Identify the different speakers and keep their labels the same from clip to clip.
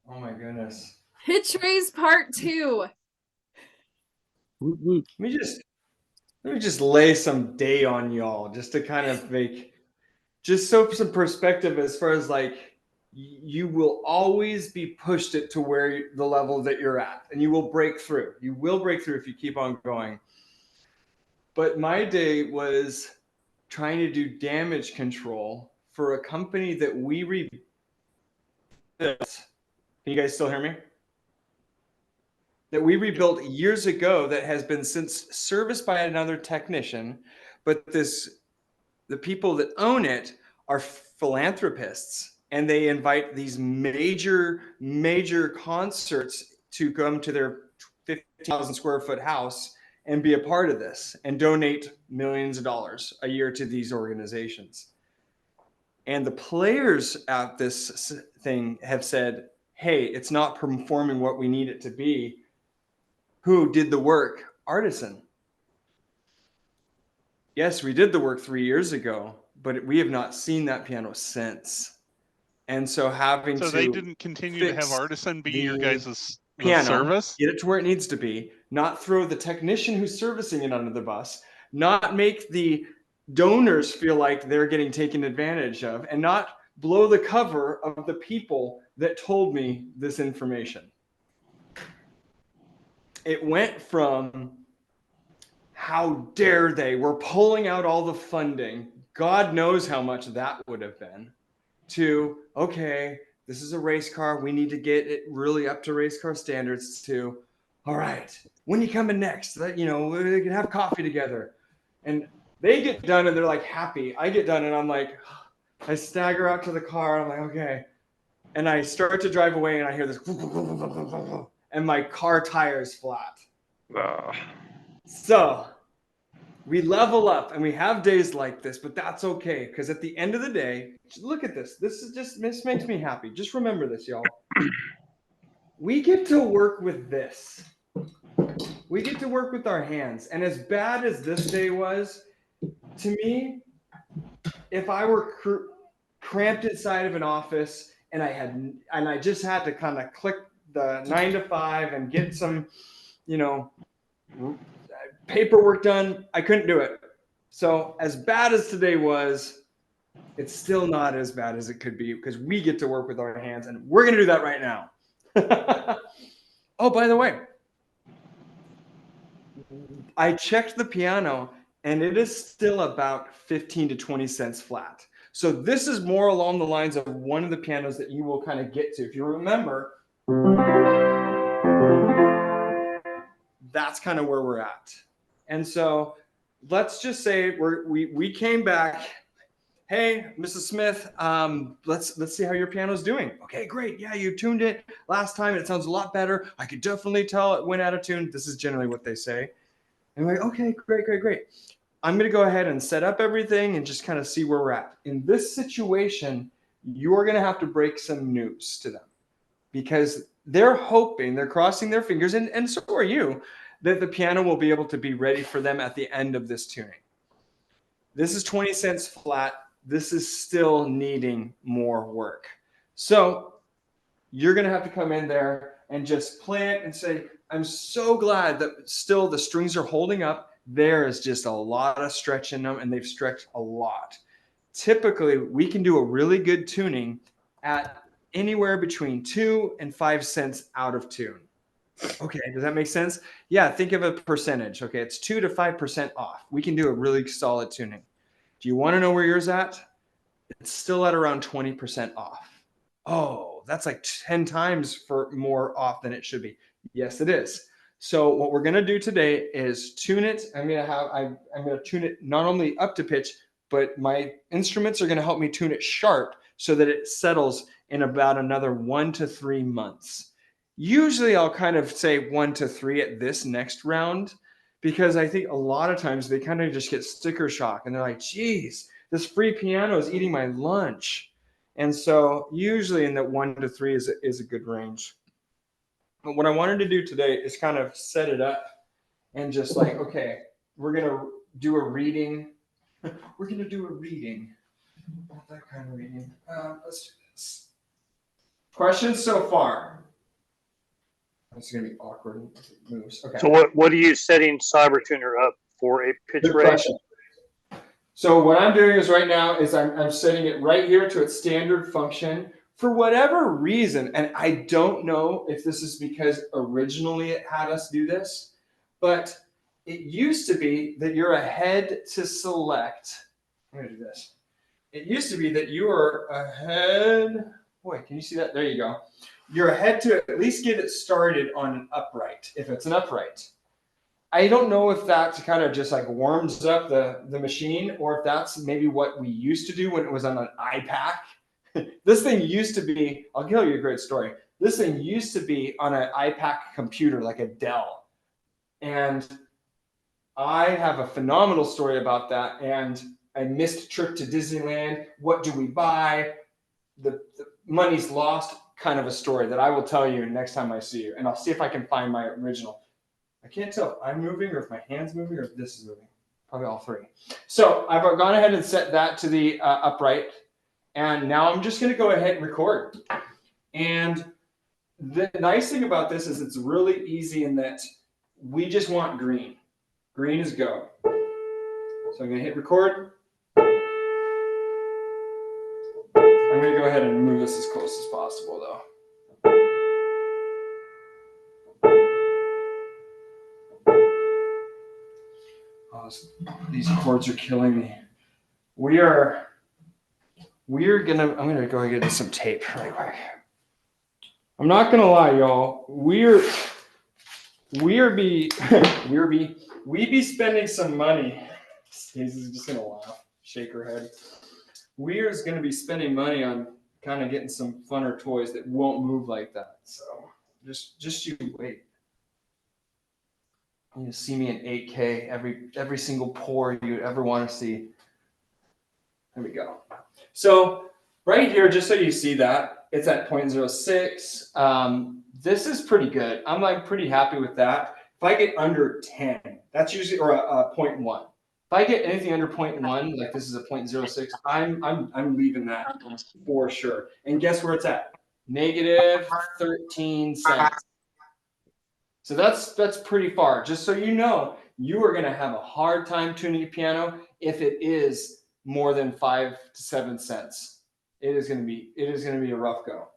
Speaker 1: Oh my goodness.
Speaker 2: Pitch raise part 2.
Speaker 3: Woot, woot.
Speaker 1: Let me just lay some day on y'all just to kind of make just so some perspective as far as like you will always be pushed it to where the level that you're at, and you will break through. You will break through if you keep on going. But my day was trying to do damage control for a company that we rebuilt. Can you guys still hear me? That we rebuilt years ago that has been since serviced by another technician, but the people that own it are philanthropists, and they invite these major concerts to come to their 50,000 square foot house and be a part of this and donate millions of dollars a year to these organizations. And the players at this thing have said, hey, it's not performing what we need it to be. Who did the work? Artisan. Yes, we did the work 3 years ago, but we have not seen that piano since. And so having
Speaker 3: So they
Speaker 1: to
Speaker 3: didn't continue to have
Speaker 1: fix
Speaker 3: Artisan be your
Speaker 1: the
Speaker 3: guys' the
Speaker 1: piano,
Speaker 3: service?
Speaker 1: get it to where it needs to be, not throw the technician who's servicing it under the bus, not make the donors feel like they're getting taken advantage of, and not blow the cover of the people that told me this information. It went from how dare they, we're pulling out all the funding, God knows how much that would have been, to okay, this is a race car, we need to get it really up to race car standards, to all right, when you coming next, that we can have coffee together. And they get done and they're like happy. I get done and I'm like, I stagger out to the car, I'm like, okay, and I start to drive away and I hear this and my car tire's flat. So we level up and we have days like this, but that's okay, because at the end of the day, look at this. This makes me happy. Just remember this, y'all. We get to work with this. We get to work with our hands. And as bad as this day was, to me, if I were cramped inside of an office and I just had to kind of click the 9 to 5 and get some, you know, paperwork done, I couldn't do it. So as bad as today was, it's still not as bad as it could be, because we get to work with our hands, and we're going to do that right now. Oh, by the way, I checked the piano and it is still about 15 to 20 cents flat. So this is more along the lines of one of the pianos that you will kind of get to. If you remember, that's kind of where we're at. And so let's just say we came back. Hey, Mrs. Smith, let's see how your piano's doing. Okay, great. Yeah, you tuned it last time. It sounds a lot better. I could definitely tell it went out of tune. This is generally what they say. And we're like, okay, great. I'm going to go ahead and set up everything and just kind of see where we're at. In this situation, you're going to have to break some news to them, because they're hoping, they're crossing their fingers, and so are you, that the piano will be able to be ready for them at the end of this tuning. This is 20 cents flat. This is still needing more work. So you're going to have to come in there and just play it and say, I'm so glad that still the strings are holding up. There is just a lot of stretch in them, and they've stretched a lot. Typically, we can do a really good tuning at anywhere between 2 and 5 cents out of tune. Okay, does that make sense? Yeah, think of a percentage. Okay, it's 2 to 5% off. We can do a really solid tuning. Do you want to know where yours at? It's still at around 20% off. Oh, that's like 10 times for more off than it should be. Yes, it is. So what we're going to do today is tune it. I'm going to tune it not only up to pitch, but my instruments are going to help me tune it sharp so that it settles in about another 1 to 3 months. Usually I'll kind of say 1 to 3 at this next round, because I think a lot of times they kind of just get sticker shock and they're like, geez, this free piano is eating my lunch. And so usually in that 1 to 3 is a good range. But what I wanted to do today is kind of set it up and just like, okay, we're going to do a reading. We're going to do a reading. Not that kind of reading. Let's do this. Questions so far? It's gonna be awkward if it moves. Okay.
Speaker 3: So what are you setting CyberTuner up for a pitch
Speaker 1: Good
Speaker 3: rate?
Speaker 1: question. So what I'm doing is right now is I'm setting it right here to its standard function for whatever reason. And I don't know if this is because originally it had us do this, but it used to be that you're ahead to select. I'm gonna do this. It used to be that you were ahead. Boy, can you see that? There you go. You're ahead to at least get it started on an upright, if it's an upright. I don't know if that kind of just like warms up the machine, or if that's maybe what we used to do when it was on an iPac. This thing used to be, I'll tell you a great story. This thing used to be on an iPac computer, like a Dell. And I have a phenomenal story about that. And I missed a trip to Disneyland. What do we buy? The money's lost, kind of a story that I will tell you next time I see you. And I'll see if I can find my original. I can't tell if I'm moving or if my hand's moving or if this is moving. Probably all three. So I've gone ahead and set that to the upright. And now I'm just going to go ahead and record. And the nice thing about this is it's really easy in that we just want green. Green is go. So I'm going to hit record. I'm going to go ahead and move this as close as possible though. Oh, these chords are killing me. I'm gonna go get some tape right quick. I'm not gonna lie, y'all. We be spending some money. Stacey's just gonna laugh, shake her head. We're gonna be spending money on kind of getting some funner toys that won't move like that. So just you wait. You see me in 8K, every single pore you'd ever want to see. There we go. So right here, just so you see that, it's at 0.06. This is pretty good. I'm like pretty happy with that. If I get under 10, that's usually, or a 0.1. If I get anything under 0.1, like this is a 0.06, I'm leaving that for sure. And guess where it's at? Negative 13 cents. So that's pretty far. Just so you know, you are going to have a hard time tuning a piano if it is more than 5 to 7 cents. It is going to be a rough go.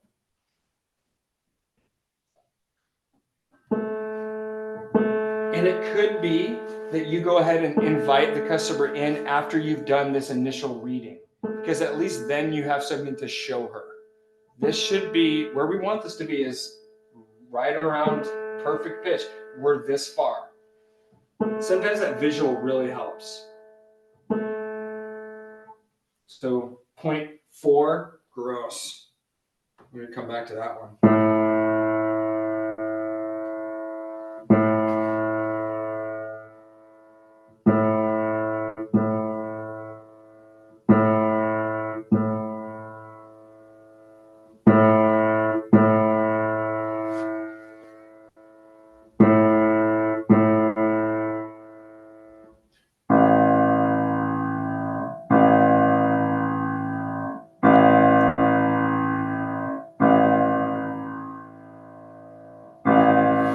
Speaker 1: And it could be that you go ahead and invite the customer in after you've done this initial reading, because at least then you have something to show her. This should be where we want this to be, is right around perfect pitch. We're this far. Sometimes that visual really helps. So 0.4, gross. I'm going to come back to that one.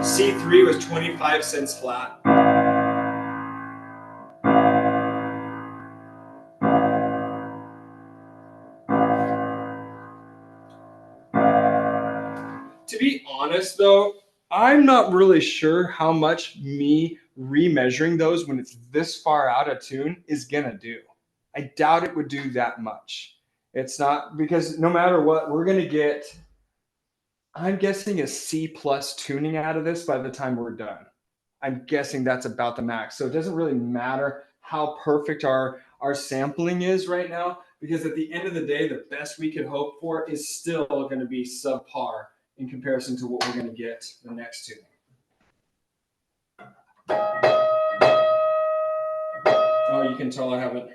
Speaker 1: C3 was 25 cents flat. To be honest though, I'm not really sure how much me remeasuring those when it's this far out of tune is gonna do. I doubt it would do that much. It's not, because no matter what, we're gonna get, I'm guessing, a C plus tuning out of this by the time we're done. I'm guessing that's about the max. So it doesn't really matter how perfect our sampling is right now, because at the end of the day, the best we could hope for is still going to be subpar in comparison to what we're going to get the next tuning. Oh, you can tell I haven't.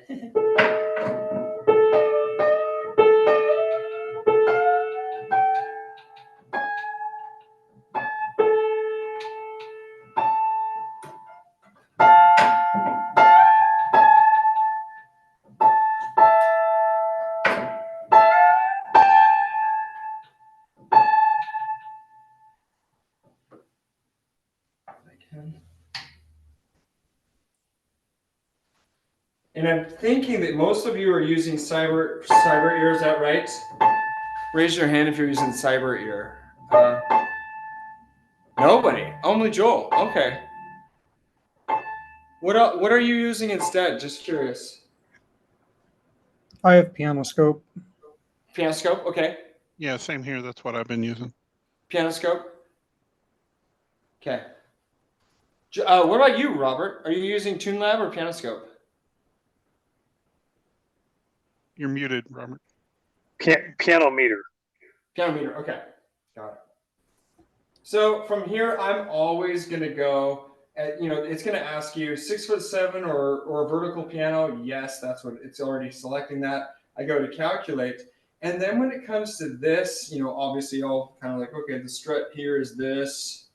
Speaker 1: And I'm thinking that most of you are using cyber ear. Is that right? Raise your hand if you're using cyber ear. Nobody. Only Joel. Okay. What are you using instead? Just curious.
Speaker 4: I have Pianoscope.
Speaker 1: Pianoscope. Okay.
Speaker 5: Yeah, same here. That's what I've been using.
Speaker 1: Pianoscope. Okay. What about you, Robert? Are you using TuneLab or Pianoscope?
Speaker 5: You're muted, Robert.
Speaker 3: Piano meter.
Speaker 1: Piano meter. Okay. Got it. So from here, I'm always going to go at, it's going to ask you 6'7" or vertical piano. Yes, that's what it's already selecting that. I go to calculate. And then when it comes to this, obviously I'll kind of like, okay, the strut here is this.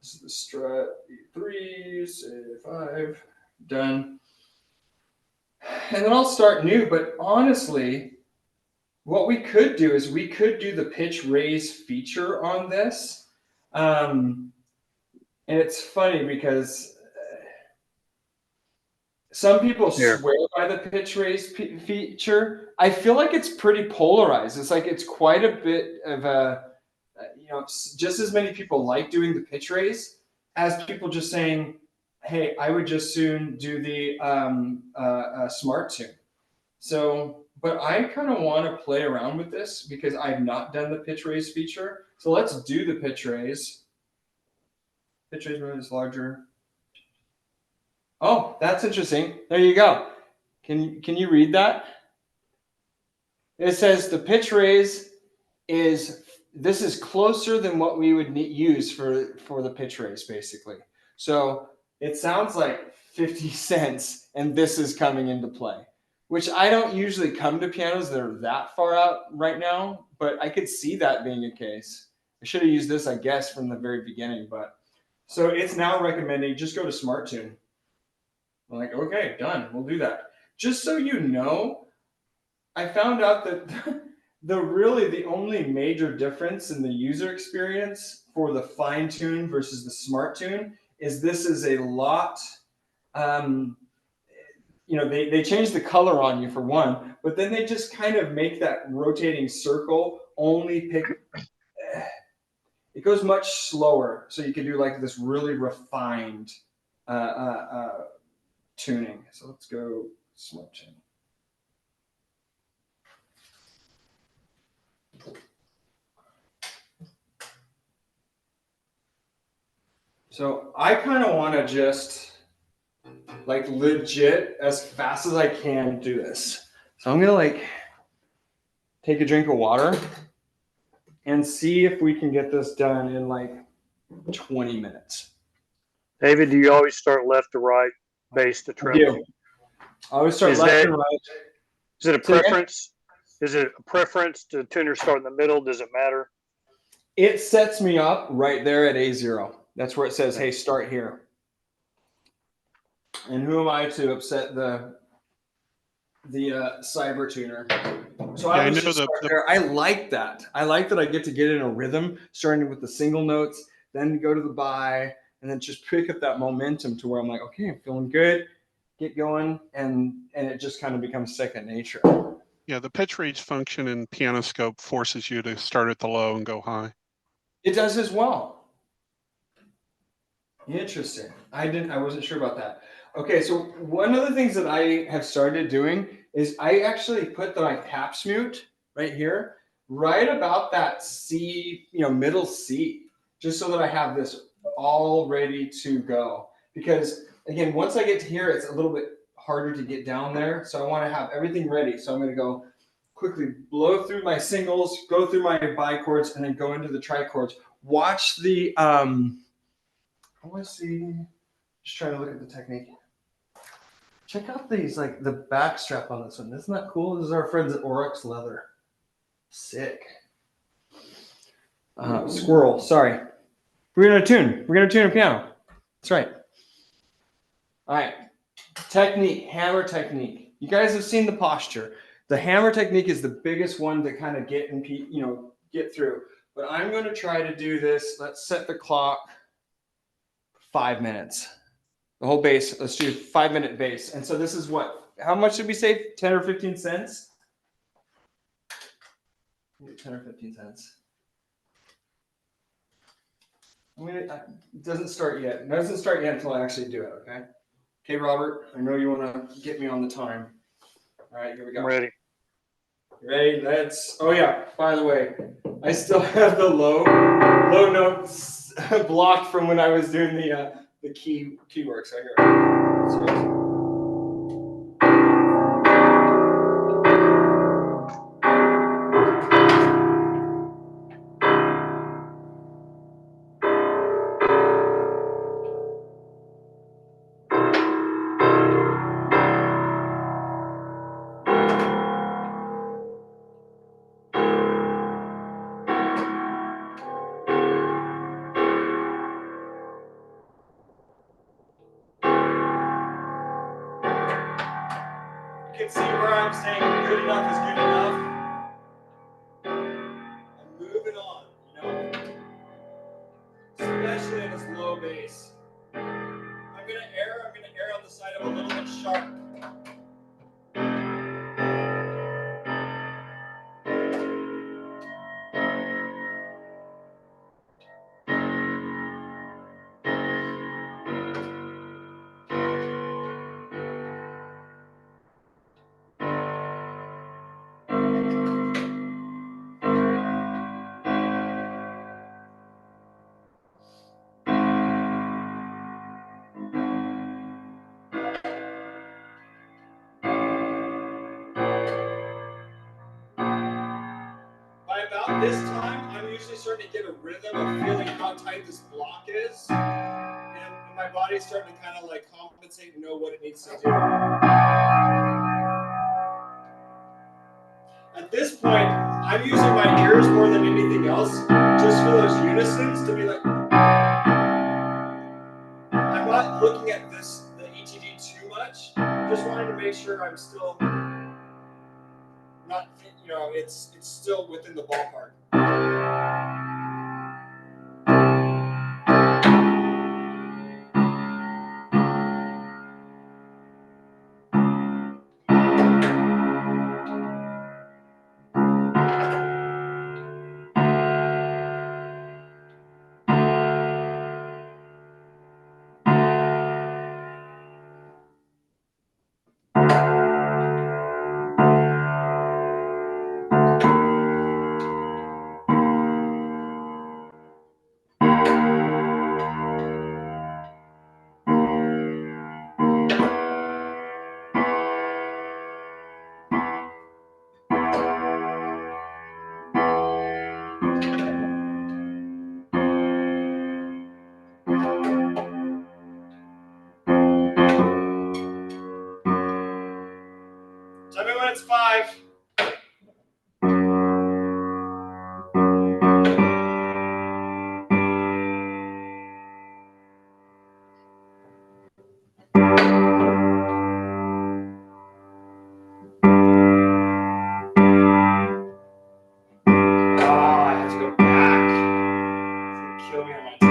Speaker 1: This is the strut, E3, C5, done. And then I'll start new. But honestly, what we could do is we could do the pitch raise feature on this. And it's funny because some people swear by the pitch raise feature. I feel like it's pretty polarized. It's like it's quite a bit of a, just as many people like doing the pitch raise as people just saying, hey, I would just soon do the smart tune. So, but I kind of want to play around with this because I've not done the pitch raise feature. So let's do the pitch raise. Pitch raise mode is larger. Oh, that's interesting. There you go. Can you read that? It says the pitch raise this is closer than what we would use for the pitch raise, basically. So it sounds like 50 cents, and this is coming into play, which I don't usually come to pianos that are that far out right now, but I could see that being a case. I should have used this, I guess, from the very beginning, but so it's now recommending just go to Smart Tune. I'm like, okay, done. We'll do that. Just so you know, I found out that the only major difference in the user experience for the fine tune versus the smart tune is this is a lot. They change the color on you for one, but then they just kind of make that rotating circle only pick. It goes much slower, so you can do like this really refined tuning. So let's go smart tune. So I kind of want to just like legit as fast as I can do this. So I'm gonna like take a drink of water and see if we can get this done in like 20 minutes.
Speaker 3: David, do you always start left to right, bass to treble?
Speaker 1: I always start left and right.
Speaker 3: Is it a preference? Is it a preference to tuner start in the middle? Does it matter?
Speaker 1: It sets me up right there at A0. That's where it says, hey, start here. And who am I to upset the cyber tuner? So I was just there. I like that. I like that I get to get in a rhythm, starting with the single notes, then go to the bi, and then just pick up that momentum to where I'm like, okay, I'm feeling good, get going, and it just kind of becomes second nature.
Speaker 5: Yeah, the pitch raise function in Pianoscope forces you to start at the low and go high.
Speaker 1: It does as well. Interesting. I wasn't sure about that. Okay, so one of the things that I have started doing is I actually put my taps mute right here, right about that C, middle C, just so that I have this all ready to go. Because again, once I get to here, it's a little bit harder to get down there. So I want to have everything ready. So I'm going to go quickly blow through my singles, go through my bichords, and then go into the trichords. Watch the I want to see. Just trying to look at the technique. Check out these, like the back strap on this one. Isn't that cool? This is our friends at Oryx Leather. Sick. Squirrel. Sorry. We're gonna tune. We're gonna tune a piano. That's right. All right. Technique. Hammer technique. You guys have seen the posture. The hammer technique is the biggest one to kind of get through. But I'm going to try to do this. Let's set the clock. 5 minutes. The whole bass. Let's do 5 minute bass. And so this is what how much did we say? 10 or 15 cents? 10 or 15 cents. It doesn't start yet. It doesn't start yet until I actually do it, okay? Okay, Robert, I know you want to get me on the time. All right, here we go.
Speaker 3: I'm ready.
Speaker 1: Ready? Oh yeah, by the way, I still have the low notes blocked from when I was doing the key work. So here. So, you can see where I'm saying good enough is good enough. I'm moving on, you know, especially in this low bass. I'm gonna err on the side of a little bit sharp. By about this time, I'm usually starting to get a rhythm of feeling how tight this block is. And my body's starting to kind of like compensate and know what it needs to do. At this point, I'm using my ears more than anything else, just for those unisons to be like, I'm not looking at the ETG too much. I'm just wanting to make sure I'm still not, you know, it's still within the ballpark. Tell me when it's 5. I have to go back. It's gonna kill me on my time.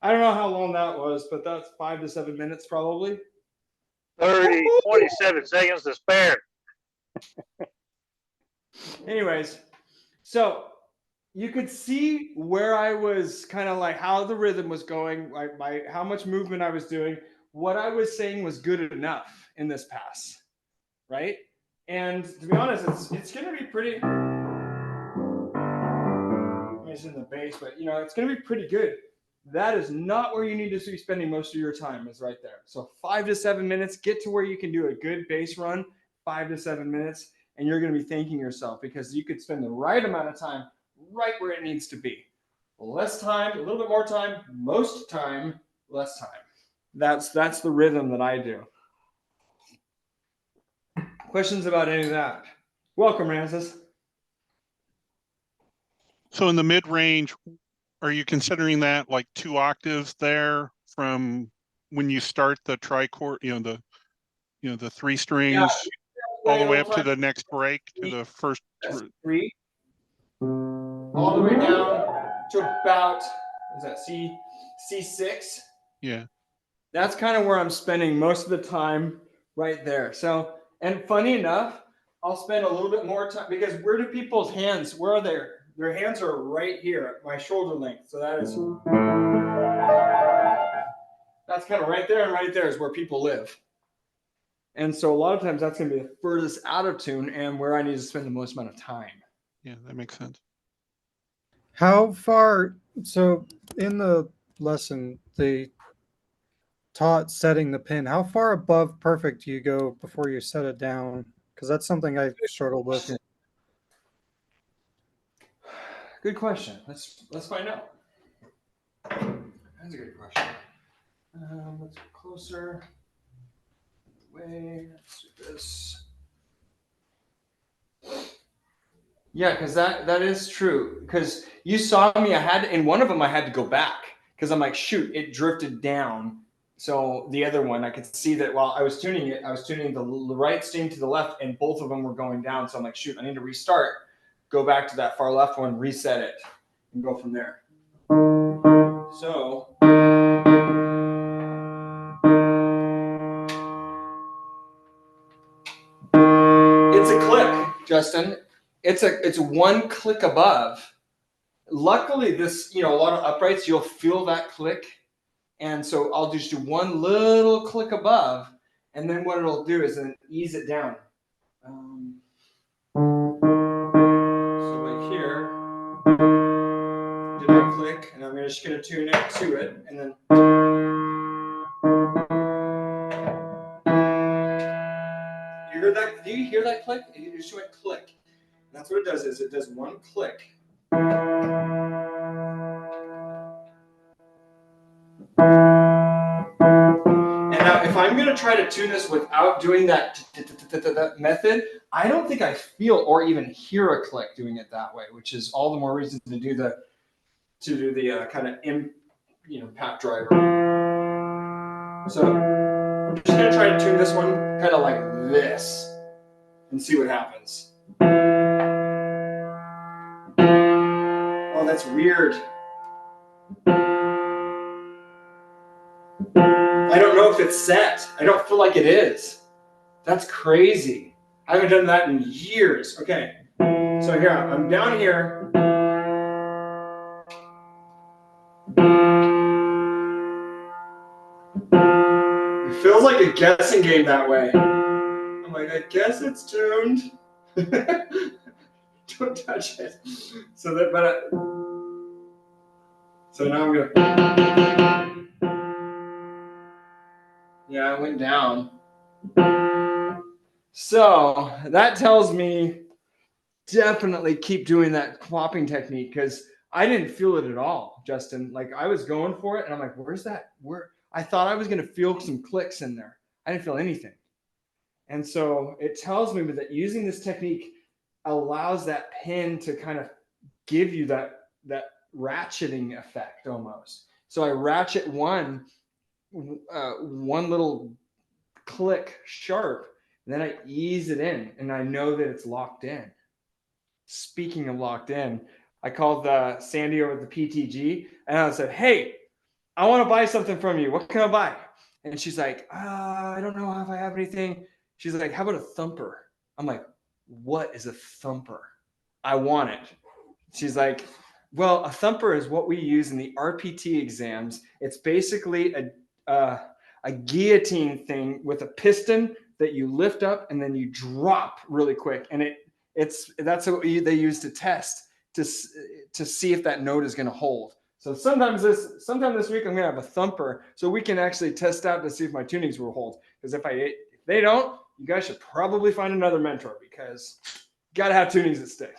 Speaker 1: I don't know how long that was, but that's 5 to 7 minutes probably.
Speaker 3: 27 seconds to spare.
Speaker 1: Anyways, so you could see where I was kind of like how the rhythm was going, like how much movement I was doing. What I was saying was good enough in this pass, right? And to be honest, it's going to be pretty. It's in the bass, but it's going to be pretty good. That is not where you need to be spending most of your time. Is right there. So 5 to 7 minutes. Get to where you can do a good bass run. 5 to 7 minutes, and you're going to be thanking yourself because you could spend the right amount of time right where it needs to be. Less time, a little bit more time, most time, less time. That's the rhythm that I do. Questions about any of that? Welcome, Ramses.
Speaker 5: So in the mid range, are you considering that like 2 octaves there from when you start the trichord, the 3 strings all the way up to the next break to the first?
Speaker 1: That's 3. All the way down to about, is that C6?
Speaker 5: Yeah.
Speaker 1: That's kind of where I'm spending most of the time right there. So, and funny enough, I'll spend a little bit more time because where do people's hands, where are they? Their hands are right here at my shoulder length. So that's kind of right there, and right there is where people live. And so a lot of times that's going to be the furthest out of tune and where I need to spend the most amount of time.
Speaker 5: Yeah, that makes sense.
Speaker 4: How far? So in the lesson, they taught setting the pin. How far above perfect do you go before you set it down? Because that's something I struggled with.
Speaker 1: Good question. Let's find out. That's a good question. Let's get closer. Let's do this. Yeah, because that is true. Because you saw me, in one of them I had to go back because I'm like, shoot, it drifted down. So the other one, I could see that while I was tuning it, I was tuning the right string to the left, and both of them were going down. So I'm like, shoot, I need to restart, go back to that far left one, reset it, and go from there. So it's a click, Justin. It's one click above. Luckily, this, a lot of uprights, you'll feel that click. And so I'll just do one little click above, and then what it'll do is then ease it down. So right here, do that click, and I'm just going to tune it to it, and then. You heard that? Do you hear that click? You just went click. That's what it does. Is it does one click. And now, if I'm going to try to tune this without doing that method, I don't think I feel or even hear a click doing it that way, which is all the more reason to do the kind of pat driver. So I'm just going to try to tune this one kind of like this and see what happens. Oh, that's weird. I don't know if it's set. I don't feel like it is. That's crazy. I haven't done that in years. Okay, so here, I'm down here. It feels like a guessing game that way. I'm like, I guess it's tuned. Don't touch it. So now I'm gonna. Yeah, I went down. So that tells me definitely keep doing that clopping technique because I didn't feel it at all, Justin. Like I was going for it and I'm like, where's that? I thought I was going to feel some clicks in there. I didn't feel anything. And so it tells me that using this technique allows that pin to kind of give you that ratcheting effect almost. So I ratchet one little click sharp, and then I ease it in, and I know that it's locked in. Speaking of locked in, I called Sandy over at the PTG, and I said, "Hey, I want to buy something from you. What can I buy? And she's like, I don't know if I have anything. She's like, how about a thumper? I'm like, what is a thumper? I want it. She's like, well, a thumper is what we use in the RPT exams. It's basically a guillotine thing with a piston that you lift up and then you drop really quick. And that's what they use to test to see if that note is going to hold. So sometime this week I'm gonna have a thumper, so we can actually test out to see if my tunings will hold. Because if they don't, you guys should probably find another mentor because you gotta have tunings that stick.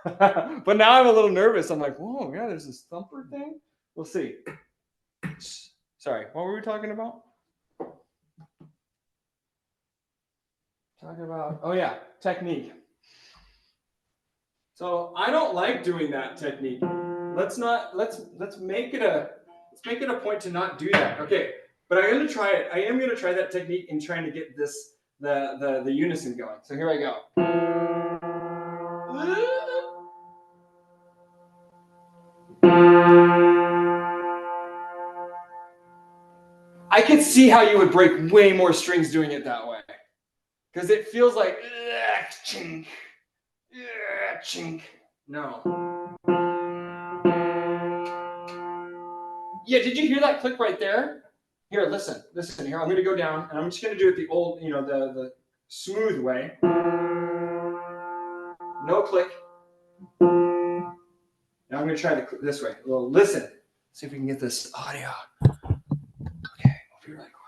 Speaker 1: But now I'm a little nervous. I'm like, whoa, yeah, there's this thumper thing. We'll see. Sorry, what were we talking about? Oh yeah, technique. So I don't like doing that technique. Let's make it a point to not do that. Okay, but I'm gonna try it. I am gonna try that technique in trying to get the unison going. So here I go. I can see how you would break way more strings doing it that way, because it feels like chink, chink. No. Yeah, did you hear that click right there? Here, listen here. I'm gonna go down and I'm just gonna do it the old, the smooth way. No click. Now I'm gonna try this way. Well, listen. See if we can get this audio. Okay, I'll be really quiet.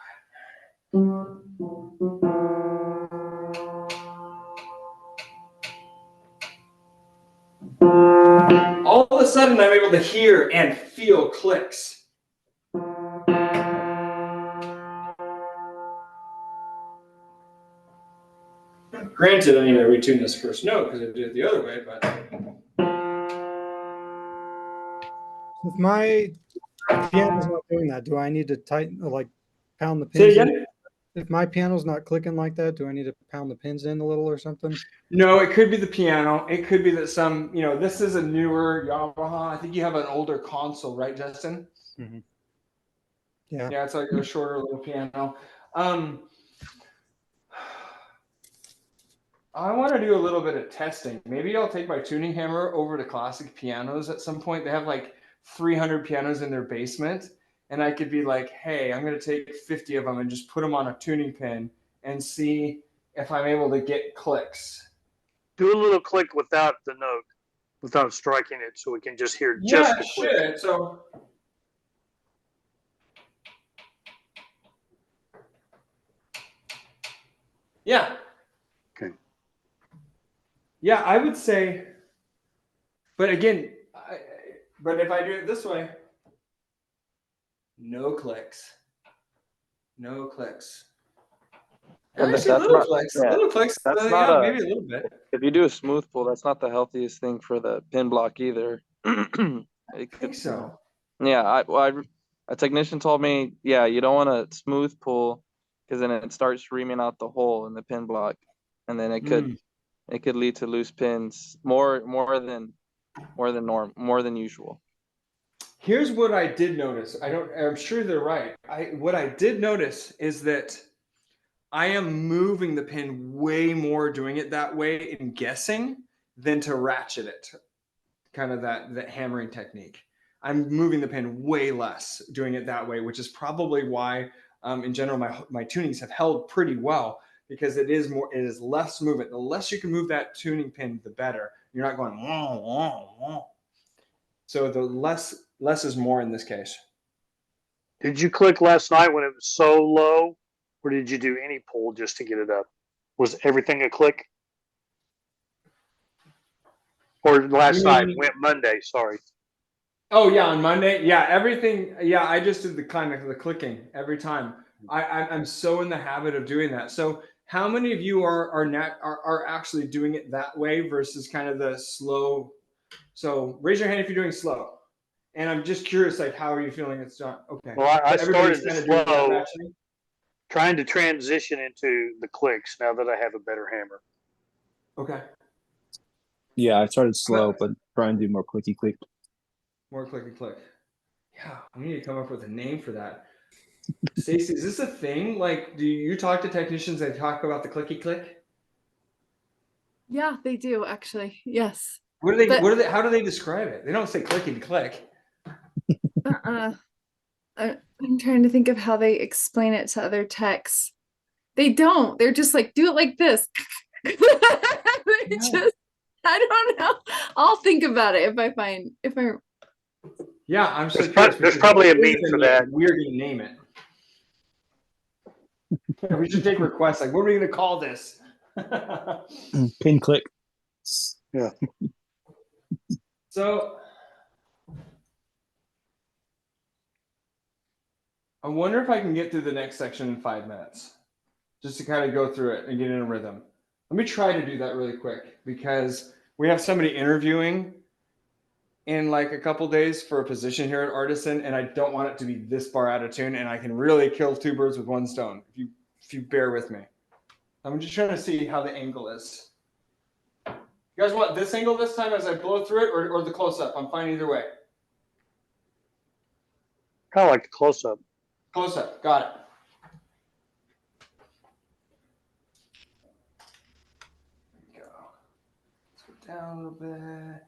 Speaker 1: All of a sudden, I'm able to hear and feel clicks. Granted, I need to retune this first note because I did it the other way, but.
Speaker 4: If my piano's not doing that, do I need to pound the
Speaker 1: Say
Speaker 4: pins
Speaker 1: again?
Speaker 4: in? If my piano's not clicking like that, do I need to pound the pins in a little or something?
Speaker 1: No, it could be the piano. It could be that this is a newer Yamaha. I think you have an older console, right, Justin?
Speaker 4: Mm-hmm. Yeah.
Speaker 1: Yeah, it's like a shorter little piano. I want to do a little bit of testing. Maybe I'll take my tuning hammer over to Classic Pianos at some point. They have like 300 pianos in their basement. And I could be like, hey, I'm going to take 50 of them and just put them on a tuning pin and see if I'm able to get clicks.
Speaker 3: Do a little click without the note, without striking it, so we can just hear just the click.
Speaker 1: Yeah, so. Yeah.
Speaker 3: Okay.
Speaker 1: Yeah, I would say, but again, but if I do it this way, no clicks. No clicks.
Speaker 6: And
Speaker 1: Actually,
Speaker 6: that's
Speaker 1: little
Speaker 6: not-
Speaker 1: clicks.
Speaker 6: yeah,
Speaker 1: Little clicks.
Speaker 6: that's
Speaker 1: Yeah,
Speaker 6: not
Speaker 1: maybe a little bit.
Speaker 6: If you do a smooth pull, that's not the healthiest thing for the pin block either.
Speaker 1: I think so.
Speaker 6: Yeah, a technician told me, yeah, you don't want to smooth pull because then it starts reaming out the hole in the pin block, and then it could lead to loose pins more than usual.
Speaker 1: Here's what I did notice. I'm sure they're right. What I did notice is that I am moving the pin way more doing it that way and guessing than to ratchet it. Kind of that hammering technique. I'm moving the pin way less doing it that way, which is probably why, in general, my tunings have held pretty well because it is less movement. The less you can move that tuning pin, the better. You're not going wah, wah, wah. So the less is more in this case.
Speaker 3: Did you click last night when it was so low, or did you do any pull just to get it up? Was everything a click? Or last night went Monday, sorry.
Speaker 1: Oh yeah, on Monday. Yeah, everything. Yeah, I just did the clicking every time. I'm so in the habit of doing that. So how many of you are actually doing it that way versus kind of the slow? So raise your hand if you're doing slow. And I'm just curious, like, how are you feeling? It's done. Okay.
Speaker 3: Well, I
Speaker 1: Everybody's
Speaker 3: started
Speaker 1: kind of doing
Speaker 3: slow,
Speaker 1: that
Speaker 3: trying to transition into the clicks now that I have a better hammer.
Speaker 1: Okay.
Speaker 7: Yeah, I started slow, but trying to do more clicky click.
Speaker 1: More clicky click. Yeah, Yeah, we need to come up with a name for that. Stacy, is this a thing? Like, do you talk to technicians that talk about the clicky click?
Speaker 2: Yeah, they do actually. Yes.
Speaker 1: What do they?
Speaker 2: But-
Speaker 1: What do they? How do they describe it? They don't say clicky click.
Speaker 2: I'm trying to think of how they explain it to other techs. They don't. They're just like, do it like this. They just, I don't know. I'll think about it if I.
Speaker 1: Yeah, I'm so
Speaker 3: There's,
Speaker 1: curious.
Speaker 3: there's
Speaker 1: because
Speaker 3: probably a
Speaker 1: it is
Speaker 3: meme for
Speaker 1: gonna be
Speaker 3: that.
Speaker 1: Weird to name it. Yeah, we should take requests. Like, what are we going to call this?
Speaker 7: Pin click.
Speaker 3: Yeah.
Speaker 1: So, I wonder if I can get through the next section in 5 minutes, just to kind of go through it and get in a rhythm. Let me try to do that really quick because we have somebody interviewing in like a couple days for a position here at Artisan, and I don't want it to be this far out of tune, and I can really kill 2 birds with 1 stone if you bear with me. I'm just trying to see how the angle is. You guys want this angle this time as I blow through it, or the close-up? I'm fine either way.
Speaker 3: Kind of like the close up.
Speaker 1: Close-up, got it. There we go. Let's go down a little bit.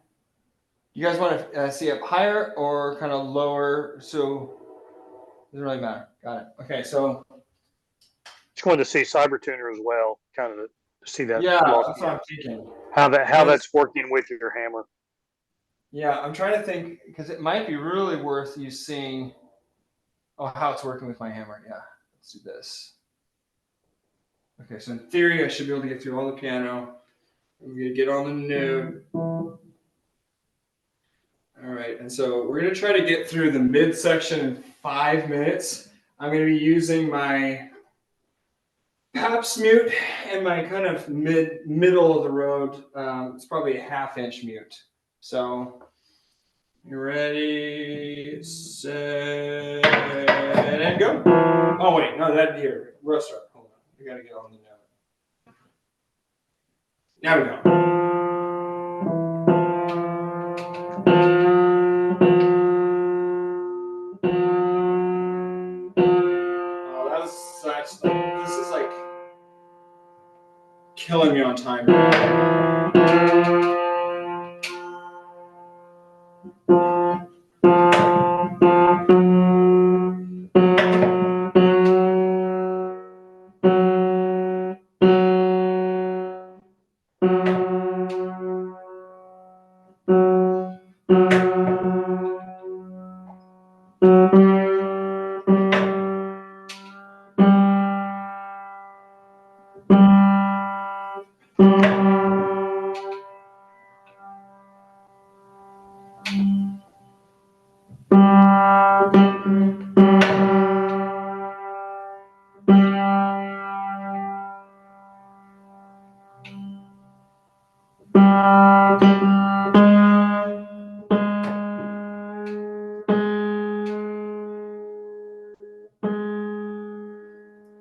Speaker 1: You guys want to see it higher or kind of lower? So doesn't really matter. Got it. Okay, so
Speaker 3: Just wanted to see Cybertuner as well, kind of to see that.
Speaker 1: yeah,
Speaker 3: lost
Speaker 1: that's
Speaker 3: me.
Speaker 1: what I'm thinking.
Speaker 3: How
Speaker 1: Because-
Speaker 3: that's working with your hammer.
Speaker 1: Yeah, I'm trying to think because it might be really worth you seeing how it's working with my hammer. Yeah, let's do this. Okay, so in theory, I should be able to get through all the piano. I'm gonna get on the note. All right, and so we're gonna try to get through the midsection in 5 minutes. I'm gonna be using my Paps mute and my kind of middle of the road. It's probably a 1/2 inch mute. So you ready, set, and go. Oh wait, no, that here. Roast up. Hold on. We gotta get on the note. Now we go. Oh, that was such like this is like killing me on time.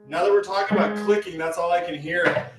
Speaker 1: Now that we're talking about clicking, that's all I can hear.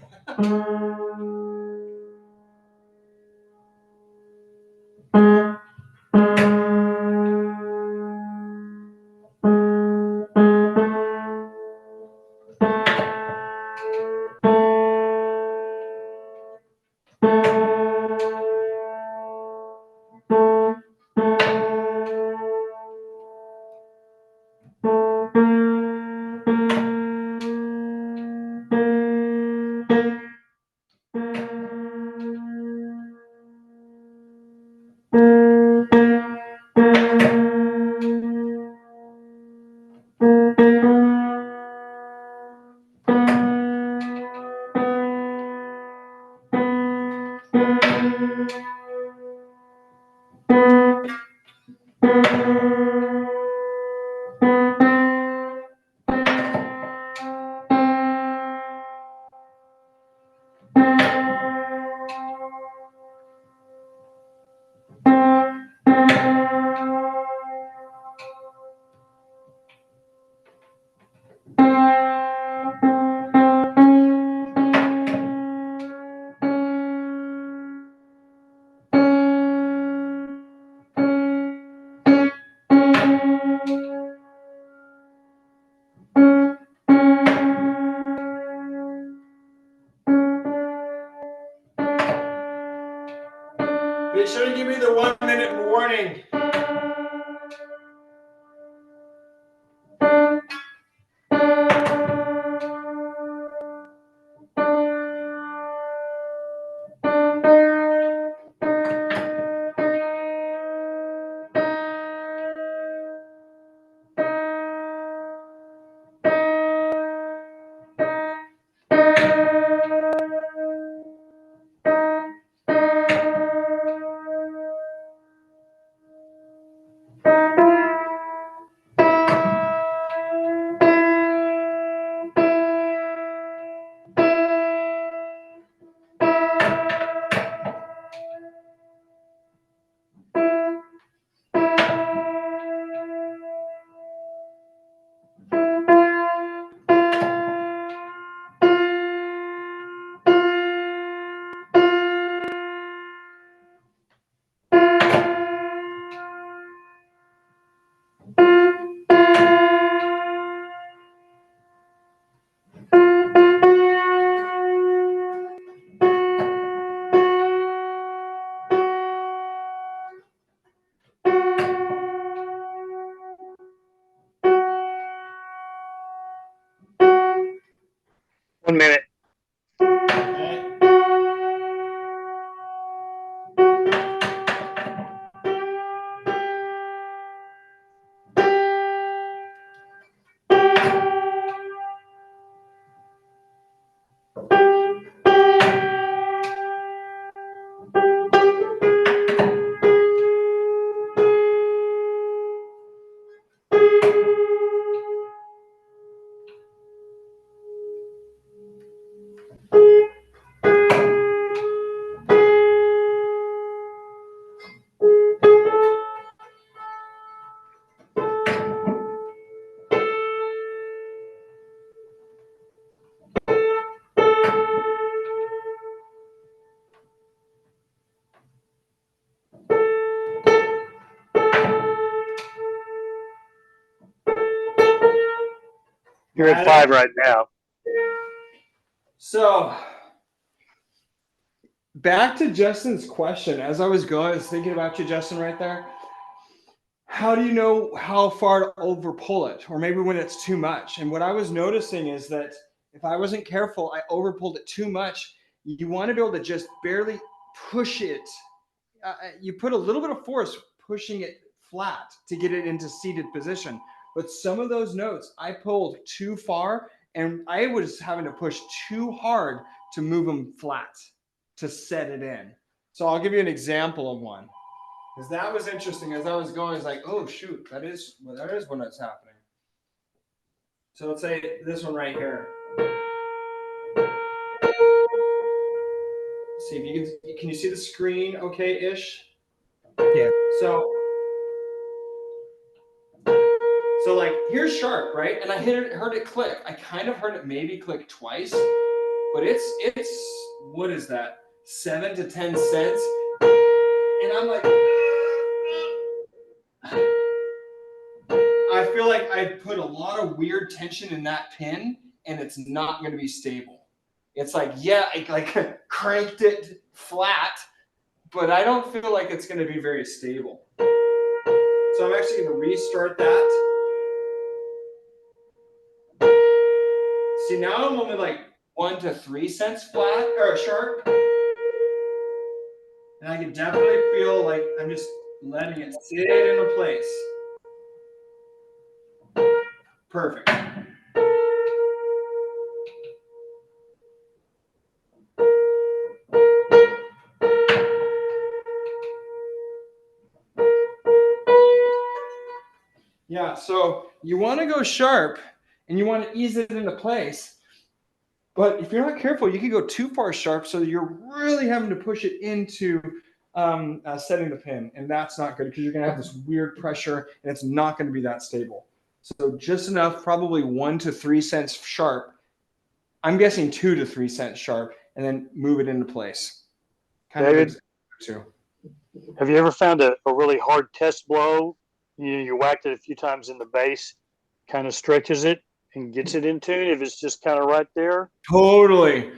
Speaker 1: Be sure to give me the 1 minute warning.
Speaker 3: One minute. You're at 5 right now.
Speaker 1: So back to Justin's question. As I was going, I was thinking about you, Justin, right there. How do you know how far to over pull it? Or maybe when it's too much. And what I was noticing is that if I wasn't careful, I over pulled it too much. You want to be able to just barely push it. You put a little bit of force pushing it flat to get it into seated position. But some of those notes I pulled too far, and I was having to push too hard to move them flat, to set it in. So I'll give you an example of one. Because that was interesting. As I was going, it's like, oh shoot, that is when it's happening. So let's say this one right here. See if can you see the screen okay-ish?
Speaker 4: Yeah.
Speaker 1: So like here's sharp, right? And I heard it click. I kind of heard it maybe click twice, but it's what is that? 7 to 10 cents. And I'm like, I feel like I put a lot of weird tension in that pin, and it's not going to be stable. It's like, yeah, I like cranked it flat, but I don't feel like it's going to be very stable. So I'm actually going to restart that. See, now I'm only like 1 to 3 cents flat or sharp. And I can definitely feel like I'm just letting it sit in a place. Perfect. Yeah, so you want to go sharp and you want to ease it into place. But if you're not careful, you can go too far sharp, so you're really having to push it into setting the pin. And that's not good because you're going to have this weird pressure and it's not going to be that stable. So just enough, probably 1 to 3 cents sharp. I'm guessing 2 to 3 cents sharp, and then move it into place.
Speaker 3: David, have you ever found a really hard test blow? You whacked it a few times in the bass, kind of stretches it and gets it in tune if it's just kind of right there?
Speaker 1: Totally.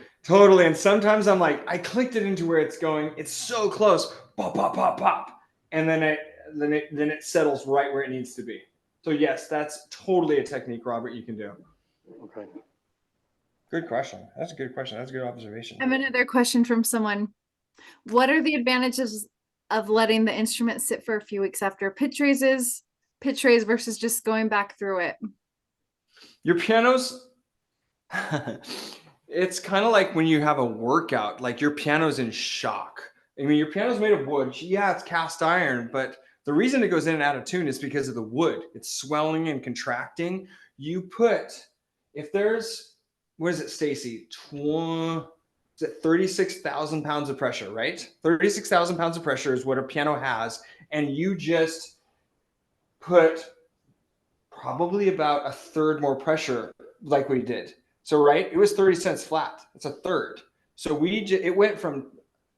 Speaker 1: And sometimes I'm like, I clicked it into where it's going. It's so close, pop, pop, pop, pop, and then it settles right where it needs to be. So yes, that's totally a technique, Robert, you can do.
Speaker 3: Okay.
Speaker 1: Good question. That's a good question. That's a good observation.
Speaker 2: I have another question from someone. What are the advantages of letting the instrument sit for a few weeks after pitch raise versus just going back through it?
Speaker 1: Your piano's, it's kind of like when you have a workout, like your piano's in shock. I mean, your piano's made of wood. Yeah, it's cast iron, but the reason it goes in and out of tune is because of the wood. It's swelling and contracting. You put, if there's, what is it, Stacy? Is it 36,000 pounds of pressure, right? 36,000 pounds of pressure is what a piano has. And you just put probably about a third more pressure like we did. So, right, it was 30 cents flat. It's a third. So it went from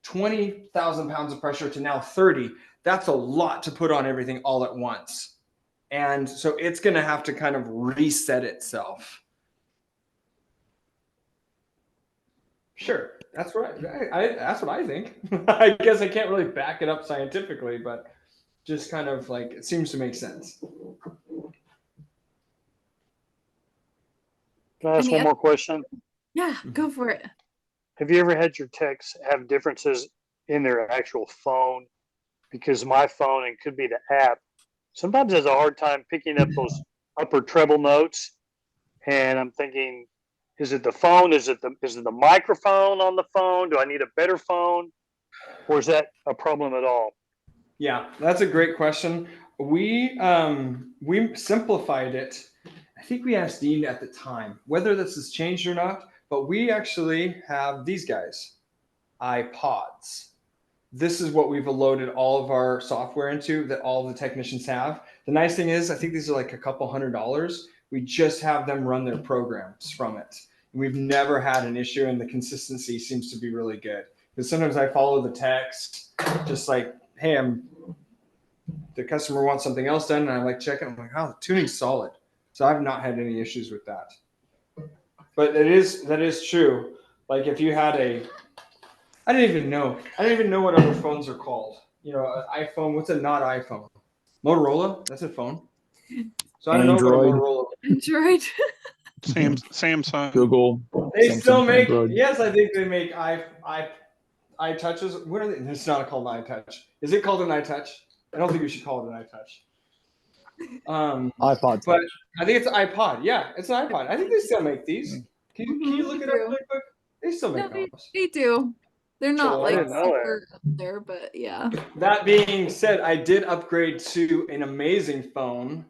Speaker 1: 20,000 pounds of pressure to now 30. That's a lot to put on everything all at once. And so it's going to have to kind of reset itself. Sure. That's right. That's what I think. I guess I can't really back it up scientifically, but just kind of like, it seems to make sense.
Speaker 3: Can I ask one more question?
Speaker 2: Yeah, go for it.
Speaker 3: Have you ever had your techs have differences in their actual phone? Because my phone, and could be the app, sometimes has a hard time picking up those upper treble notes. And I'm thinking, is it the phone? Is it the microphone on the phone? Do I need a better phone? Or is that a problem at all?
Speaker 1: Yeah, that's a great question. We simplified it. I think we asked Dean at the time whether this has changed or not, but we actually have these guys, iPods. This is what we've loaded all of our software into that all the technicians have. The nice thing is, I think these are like a couple $100. We just have them run their programs from it. We've never had an issue, and the consistency seems to be really good. Because sometimes I follow the text, just like, hey, the customer wants something else done, and I like checking. I'm like, oh, the tuning's solid. So I've not had any issues with that. But that is true. Like if you had I don't even know what other phones are called. You know, an iPhone. What's a not iPhone? Motorola. That's a phone. So I don't
Speaker 7: Android.
Speaker 1: know about Motorola.
Speaker 2: Android.
Speaker 5: Samsung.
Speaker 7: Google.
Speaker 1: They
Speaker 7: Samsung,
Speaker 1: still make.
Speaker 7: Android.
Speaker 1: Yes, I think they make iTouches. What are they? It's not called an iTouch. Is it called an iTouch? I don't think we should call it an iTouch.
Speaker 7: iPod.
Speaker 1: But I think it's an iPod. Yeah, it's an iPod. I think they still make these. Can you look
Speaker 2: They
Speaker 1: it up
Speaker 2: do.
Speaker 1: really quick? They still make
Speaker 2: No,
Speaker 1: those.
Speaker 2: they do. They're not
Speaker 1: So,
Speaker 2: like
Speaker 3: I didn't know
Speaker 2: super up there, but yeah.
Speaker 1: That being said, I did upgrade to an amazing phone.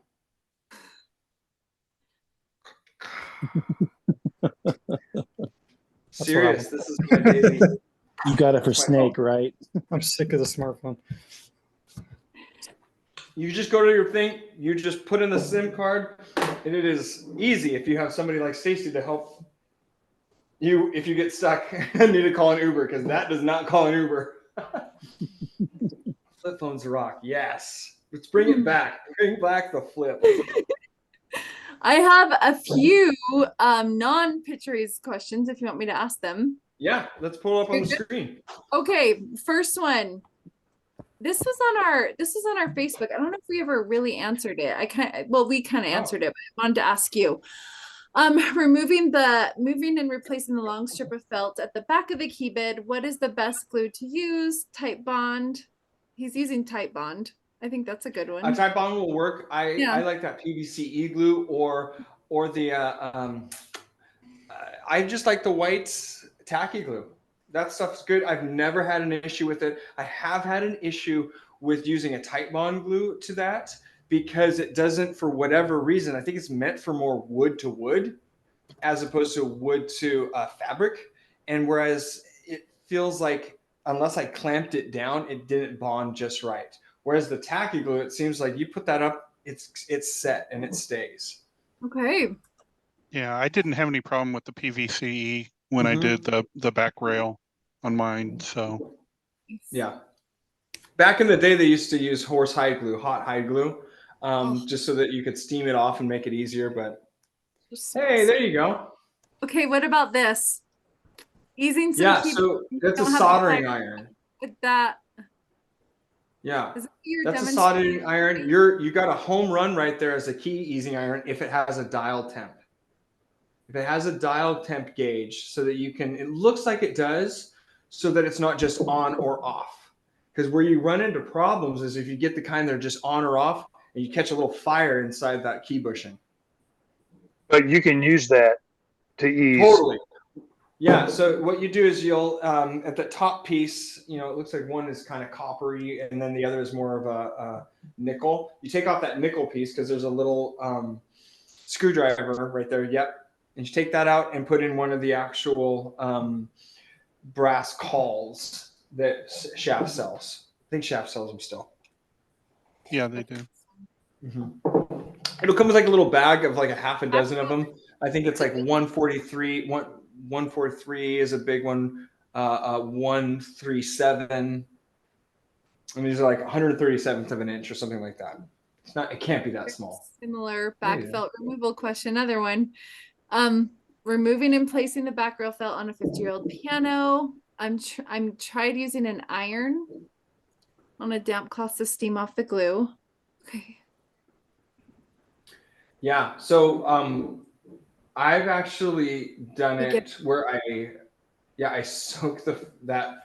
Speaker 1: Serious. This is my daily.
Speaker 7: You got it for
Speaker 1: My
Speaker 7: Snake,
Speaker 1: phone.
Speaker 7: right?
Speaker 4: I'm sick of the smartphone.
Speaker 1: You just go to your thing, you just put in the SIM card, and it is easy if you have somebody like Stacy to help you if you get stuck and need to call an Uber, because that does not call an Uber. Flip phones rock. Yes. Let's bring it back. Bring back the flip.
Speaker 2: I have a few non-pitch raise questions if you want me to ask them.
Speaker 1: Yeah, let's pull up on the screen.
Speaker 2: Okay, first one. This was on our Facebook. I don't know if we ever really answered it. We kind of answered it, but I wanted to ask you. Moving and replacing the long strip of felt at the back of the key bed. What is the best glue to use? Type Bond. He's using Type Bond. I think that's a good one.
Speaker 1: A Type Bond will work. I like that PVC glue or the I just like the white tacky glue. That stuff's good. I've never had an issue with it. I have had an issue with using a Type Bond glue to that because it doesn't, for whatever reason, I think it's meant for more wood to wood as opposed to wood to fabric. And whereas it feels like unless I clamped it down, it didn't bond just right. Whereas the tacky glue, it seems like you put that up, it's set and it stays.
Speaker 2: Okay.
Speaker 5: Yeah, I didn't have any problem with the PVC when I did the back rail on mine. So
Speaker 1: yeah, back in the day they used to use horse hide glue, hot hide glue, just so that you could steam it off and make it easier. But hey, there you go.
Speaker 2: Okay, what about this? Easing some
Speaker 1: Yeah,
Speaker 2: people
Speaker 1: so that's a
Speaker 2: don't have
Speaker 1: soldering
Speaker 2: fire
Speaker 1: iron.
Speaker 2: with that.
Speaker 1: Yeah.
Speaker 2: Is that what you're
Speaker 1: That's a
Speaker 2: demonstrating?
Speaker 1: soldering iron. You got a home run right there as a key easing iron if it has a dial temp. If it has a dial temp gauge so that you can, it looks like it does, so that it's not just on or off. Because where you run into problems is if you get the kind that are just on or off and you catch a little fire inside that key bushing.
Speaker 3: But you can use that to ease.
Speaker 1: Totally. Yeah. So what you do is you'll at the top piece, you know, it looks like one is kind of coppery and then the other is more of a nickel. You take off that nickel piece because there's a little screwdriver right there. Yep. And you take that out and put in one of the actual brass cauls that Shaft sells. I think Shaft sells them still.
Speaker 5: Yeah, they do.
Speaker 1: It'll come with like a little bag of like a half a dozen of them. I think it's like 143. 143 is a big one. 137. I mean, these are like 137th of an inch or something like that. It's not. It can't be that small.
Speaker 2: Similar back felt removal question. Another one. Removing and placing the back rail felt on a 50-year-old piano. I'm tried using an iron on a damp cloth to steam off the glue. Okay.
Speaker 1: Yeah. So I've actually done it where I soak that.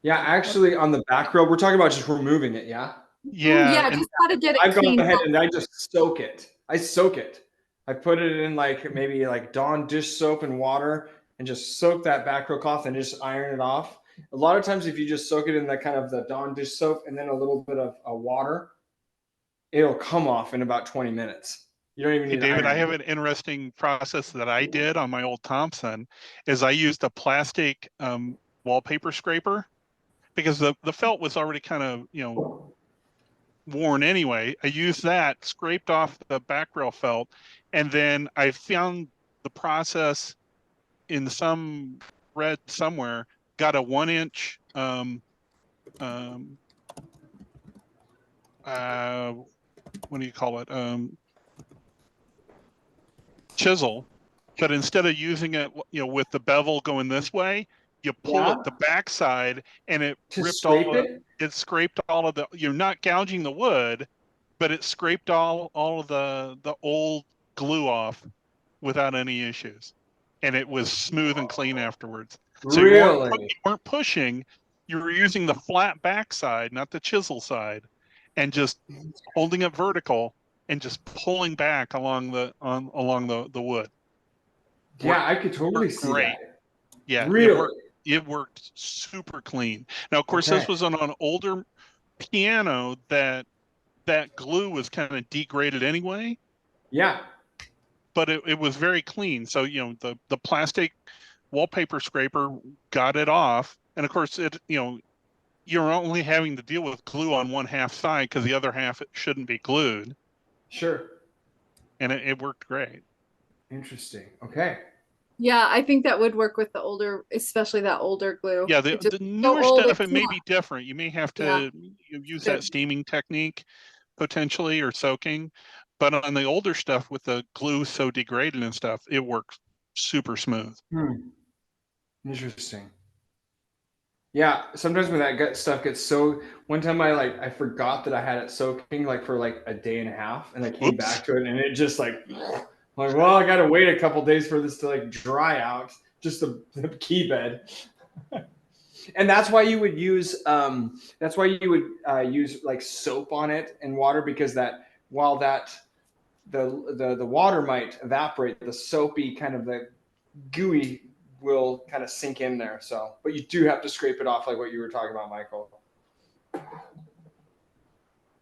Speaker 1: Yeah, actually on the back rail, we're talking about just removing it. Yeah.
Speaker 5: Yeah.
Speaker 2: Yeah, just how to get it
Speaker 1: I've gone
Speaker 2: cleaned
Speaker 1: ahead
Speaker 2: up.
Speaker 1: and I just soak it. I soak it. I put it in like maybe like Dawn dish soap and water and just soak that back row cloth and just iron it off. A lot of times, if you just soak it in that kind of the Dawn dish soap and then a little bit of water, it'll come off in about 20 minutes. You don't even
Speaker 5: Hey,
Speaker 1: need
Speaker 5: David, I
Speaker 1: iron.
Speaker 5: have an interesting process that I did on my old Thompson is I used a plastic wallpaper scraper because the felt was already kind of, you know, worn anyway. I used that, scraped off the back rail felt, and then I found the process in some thread somewhere, got a 1-inch what do you call it? Chisel, but instead of using it, you know, with the bevel going this way, you pull it the backside and it
Speaker 1: To
Speaker 5: ripped
Speaker 1: scrape
Speaker 5: all
Speaker 1: it?
Speaker 5: it scraped all of the, you're not gouging the wood, but it scraped all of the old glue off without any issues. And it was smooth and clean afterwards. So
Speaker 1: Really?
Speaker 5: you weren't pushing, you were using the flat backside, not the chisel side, and just holding it vertical and just pulling back along the wood.
Speaker 1: Yeah, I could totally
Speaker 5: Worked
Speaker 1: see
Speaker 5: great.
Speaker 1: that.
Speaker 5: Yeah,
Speaker 1: Really?
Speaker 5: it worked super clean. Now, of course,
Speaker 1: Okay.
Speaker 5: this was on an older piano that glue was kind of degraded anyway,
Speaker 1: Yeah.
Speaker 5: but it was very clean. So, you know, the plastic wallpaper scraper got it off. And of course, it, you know, you're only having to deal with glue on one half side because the other half it shouldn't be glued.
Speaker 1: Sure.
Speaker 5: And it worked great.
Speaker 1: Interesting. Okay.
Speaker 2: Yeah, I think that would work with the older, especially that older glue.
Speaker 5: Yeah,
Speaker 2: It's just
Speaker 5: the
Speaker 2: so
Speaker 5: newer
Speaker 2: old,
Speaker 5: stuff,
Speaker 2: it's
Speaker 5: it may
Speaker 2: not.
Speaker 5: be different. You may have
Speaker 2: Yeah.
Speaker 5: to use that steaming technique potentially or soaking. But on the older stuff with the glue so degraded and stuff, it works super smooth.
Speaker 1: Interesting. Yeah, sometimes when that stuff gets so, one time I forgot that I had it soaking like for like a day and a half, and I came
Speaker 5: Oops.
Speaker 1: back to it and it just like well, I gotta wait a couple days for this to like dry out, just the key bed. And that's why you would use use like soap on it and water, because that while that the water might evaporate, the soapy kind of the gooey will kind of sink in there. So, but you do have to scrape it off, like what you were talking about, Michael.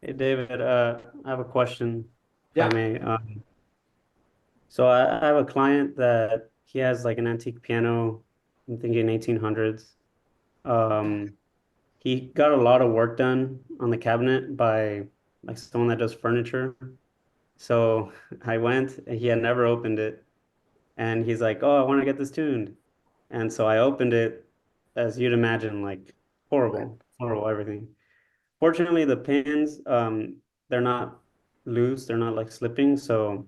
Speaker 8: Hey David, I have a question, if
Speaker 1: Yeah.
Speaker 8: I may. So I have a client that he has like an antique piano, I'm thinking 1800s. Um, he got a lot of work done on the cabinet by like someone that does furniture. So I went and he had never opened it. And he's like, "Oh, I want to get this tuned." And so I opened it, as you'd imagine, like horrible, horrible everything. Fortunately, the pins, they're not loose, they're not like slipping. So,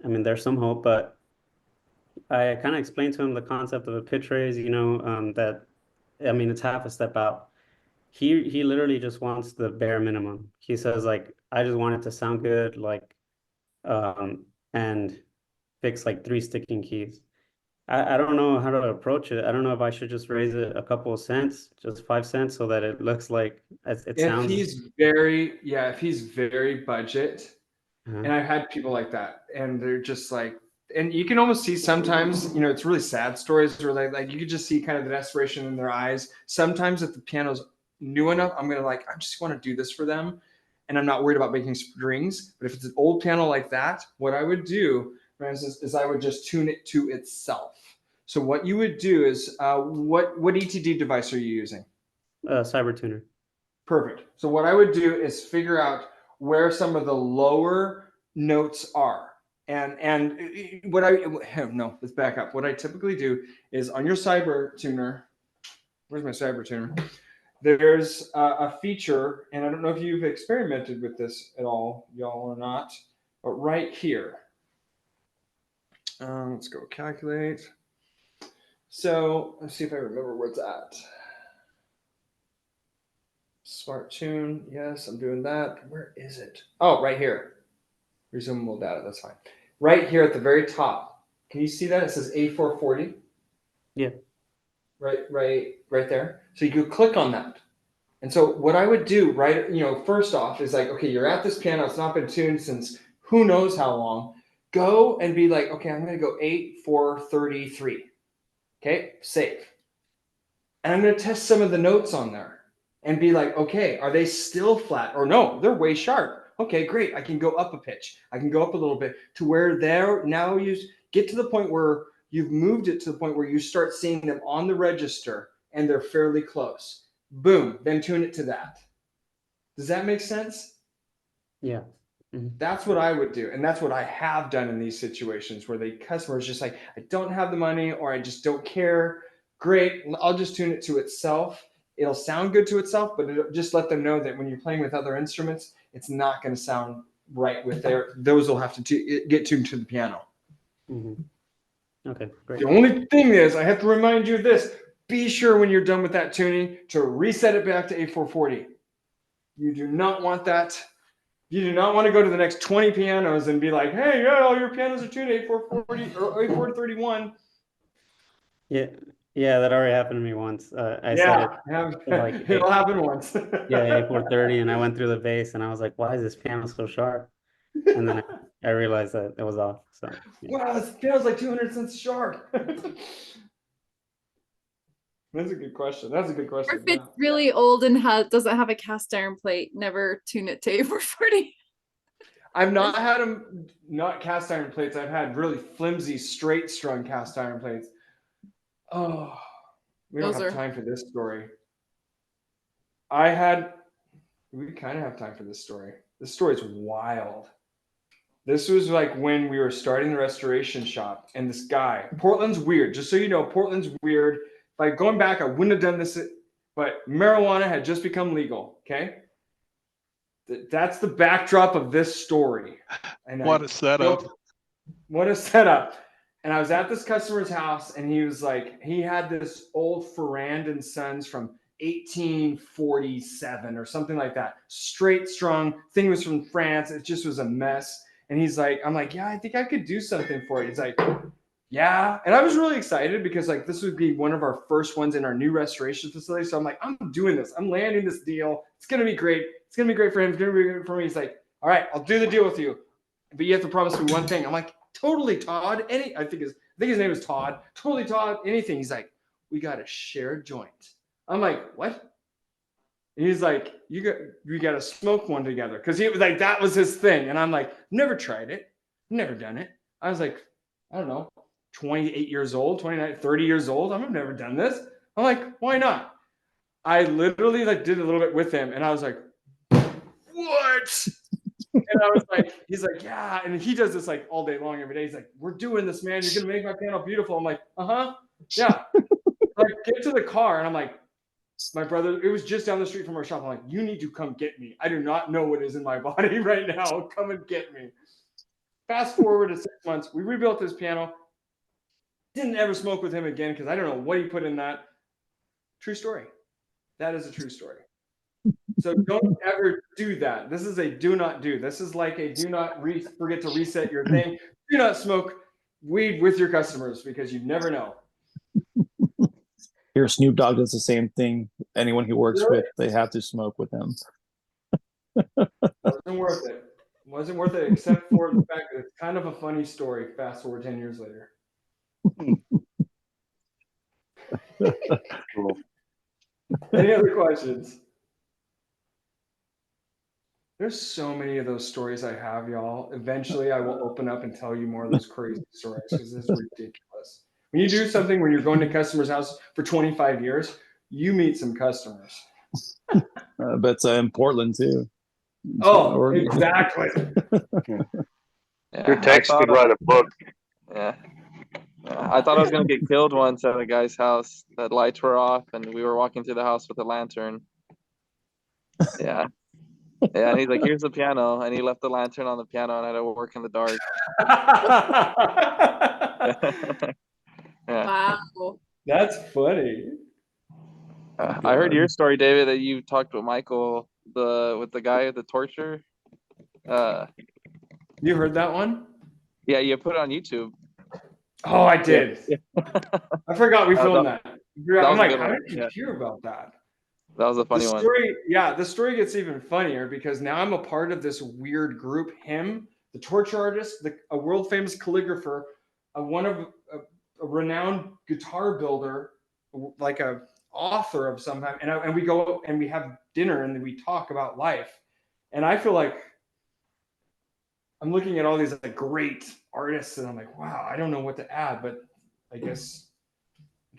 Speaker 8: I mean, there's some hope, but I kind of explained to him the concept of a pitch raise, that, I mean, it's half a step out. he literally just wants the bare minimum. He says like, I just want it to sound good, like, and fix like 3 sticking keys. I don't know how to approach it. I don't know if I should just raise it a couple of cents, just 5 cents, so that it looks like it
Speaker 1: If
Speaker 8: sounds.
Speaker 1: if he's very budget,
Speaker 8: Uh-huh.
Speaker 1: and I've had people like that, and they're just like, and you can almost see sometimes, it's really sad stories where like you could just see kind of the desperation in their eyes. Sometimes if the piano's new enough, I'm gonna like, I just want to do this for them, and I'm not worried about making strings. But if it's an old piano like that, what I would do, for instance, is I would just tune it to itself. So what you would do is, what ETD device are you using?
Speaker 8: Cyber tuner.
Speaker 1: Perfect. So what I would do is figure out where some of the lower notes are. And what I no, let's back up. What I typically do is on your cyber tuner, where's my cyber tuner? There's a feature, and I don't know if you've experimented with this at all, y'all, or not, but right here. Let's go calculate. So let's see if I remember where it's at. Smart tune. Yes, I'm doing that. Where is it? Oh, right here. Resumable data. That's fine. Right here at the very top. Can you see that? It says A440.
Speaker 8: Yeah.
Speaker 1: Right there. So you could click on that. And so what I would do, right, first off is like, okay, you're at this piano. It's not been tuned since who knows how long. Go and be like, okay, I'm going to go 8-4-33. Okay, save. And I'm going to test some of the notes on there and be like, okay, are they still flat? Or no, they're way sharp. Okay, great. I can go up a pitch. I can go up a little bit to where now you get to the point where you've moved it to the point where you start seeing them on the register and they're fairly close. Boom, then tune it to that. Does that make sense?
Speaker 8: Yeah. Mm-hmm.
Speaker 1: That's what I would do. And that's what I have done in these situations where the customer is just like, I don't have the money or I just don't care. Great, I'll just tune it to itself. It'll sound good to itself, but it'll just let them know that when you're playing with other instruments, it's not going to sound right with those will have to get tuned to the piano.
Speaker 8: Mm-hmm. Okay, great.
Speaker 1: The only thing is, I have to remind you of this. Be sure when you're done with that tuning to reset it back to A440. You do not want that. You do not want to go to the next 20 pianos and be like, hey, yeah, all your pianos are tuned A440 or A431.
Speaker 8: Yeah, that already happened to me once. I said it like
Speaker 1: it'll happen once.
Speaker 8: yeah, A430, and I went through the bass, and I was like, why is this piano so sharp? And then I realized that it was off. So yeah.
Speaker 1: Wow, this piano's like 200 cents sharp. That's a good question. That's a good
Speaker 2: Or
Speaker 1: question.
Speaker 2: if it's really old and doesn't have a cast iron plate, never tune it to A440.
Speaker 1: I've not had them not cast iron plates. I've had really flimsy, straight strung cast iron plates. Oh, we don't have time for this story. We kind of have time for this story. This story is wild. This was like when we were starting the restoration shop, and this guy, Portland's weird. Just so you know, Portland's weird. Like going back, I wouldn't have done this, but marijuana had just become legal. Okay. That's the backdrop of this story. And
Speaker 5: what a setup.
Speaker 1: What a setup. And I was at this customer's house, and he was like, he had this old Ferrand and Sons from 1847 or something like that. Straight strung. Thing was from France. It just was a mess. And he's like, I'm like, yeah, I think I could do something for it. He's like, yeah. And I was really excited because like this would be one of our first ones in our new restoration facility. So I'm like, I'm doing this. I'm landing this deal. It's going to be great. It's going to be great for him. It's going to be great for me. He's like, all right, I'll do the deal with you. But you have to promise me one thing. I'm like, totally, Todd. I think his name is Todd. Totally, Todd. Anything. He's like, we got to share a joint. I'm like, what? And he's like, we got to smoke one together. Because he was like, that was his thing. And I'm like, never tried it. Never done it. I was like, I don't know, 28 years old, 29, 30 years old. I've never done this. I'm like, why not? I literally like did a little bit with him. And I was like, what? And I was like, he's like, yeah. And he does this like all day long, every day. He's like, we're doing this, man. You're going to make my piano beautiful. I'm like, yeah. Like, get to the car. And I'm like, my brother, it was just down the street from our shop. I'm like, you need to come get me. I do not know what is in my body right now. Come and get me. Fast forward to 6 months. We rebuilt this piano. Didn't ever smoke with him again because I don't know what he put in that. True story. That is a true story. So don't ever do that. This is a do not do. This is like a do not forget to reset your thing. Do not smoke weed with your customers because you never know.
Speaker 7: Here, Snoop Dogg does the same thing. Anyone he works
Speaker 1: Really?
Speaker 7: with, they have to smoke with him.
Speaker 1: Wasn't worth it. Wasn't worth it except for the fact that it's kind of a funny story. Fast forward 10 years later.
Speaker 3: Cool.
Speaker 1: Any other questions? There's so many of those stories I have, y'all. Eventually, I will open up and tell you more of those crazy stories because it's ridiculous. When you do something when you're going to customers' house for 25 years, you meet some customers.
Speaker 7: But it's in Portland too.
Speaker 1: Oh,
Speaker 7: Oregon.
Speaker 1: exactly.
Speaker 6: Yeah,
Speaker 3: Your text could write a book.
Speaker 6: Yeah. I thought I was gonna get killed once at a guy's house. The lights were off, and we were walking through the house with a lantern. Yeah, yeah. And he's like, "Here's the piano," and he left the lantern on the piano, and I had to work in the dark. Yeah.
Speaker 2: Wow.
Speaker 1: That's funny.
Speaker 6: I heard your story, David, that you talked with Michael, with the guy at the torture.
Speaker 1: You heard that one?
Speaker 6: Yeah, you put it on YouTube.
Speaker 1: Oh, I did.
Speaker 6: Yeah.
Speaker 1: I forgot we filmed
Speaker 6: That
Speaker 1: that.
Speaker 6: was
Speaker 1: I'm
Speaker 6: a
Speaker 1: like,
Speaker 6: good
Speaker 1: how
Speaker 6: one.
Speaker 1: did you hear about that?
Speaker 6: That was a funny one.
Speaker 1: The story gets even funnier because now I'm a part of this weird group. Him, the torture artist, a world famous calligrapher, a renowned guitar builder, like a author of some kind, and we go and we have dinner and we talk about life. And I feel like I'm looking at all these like great artists, and I'm like, wow, I don't know what to add, but I guess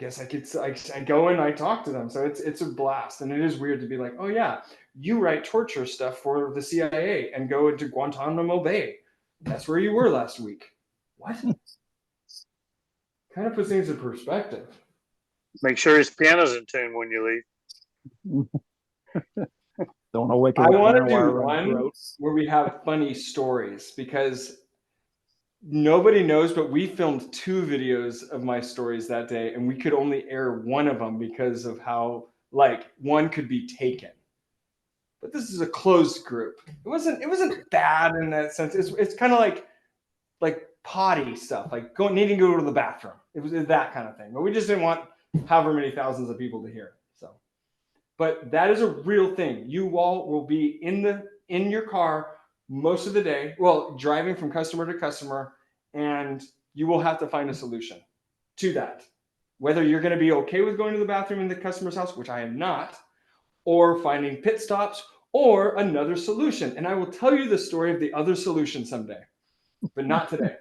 Speaker 1: I go and I talk to them. So it's a blast. And it is weird to be like, oh yeah, you write torture stuff for the CIA and go into Guantanamo Bay. That's where you were last week. What? Kind of puts things in perspective.
Speaker 3: Make sure his piano's in tune when you leave.
Speaker 7: Don't want to
Speaker 1: I want to
Speaker 7: piano
Speaker 1: do
Speaker 7: wire around the
Speaker 1: one
Speaker 7: throat.
Speaker 1: where we have funny stories because nobody knows, but we filmed 2 videos of my stories that day, and we could only air one of them because of how like one could be taken. But this is a closed group. It wasn't bad in that sense. It's kind of like potty stuff, like needing to go to the bathroom. It was that kind of thing. But we just didn't want however many thousands of people to hear. So, but that is a real thing. You all will be in your car most of the day, well, driving from customer to customer, and you will have to find a solution to that. Whether you're going to be okay with going to the bathroom in the customer's house, which I am not, or finding pit stops, or another solution. And I will tell you the story of the other solution someday, but not today.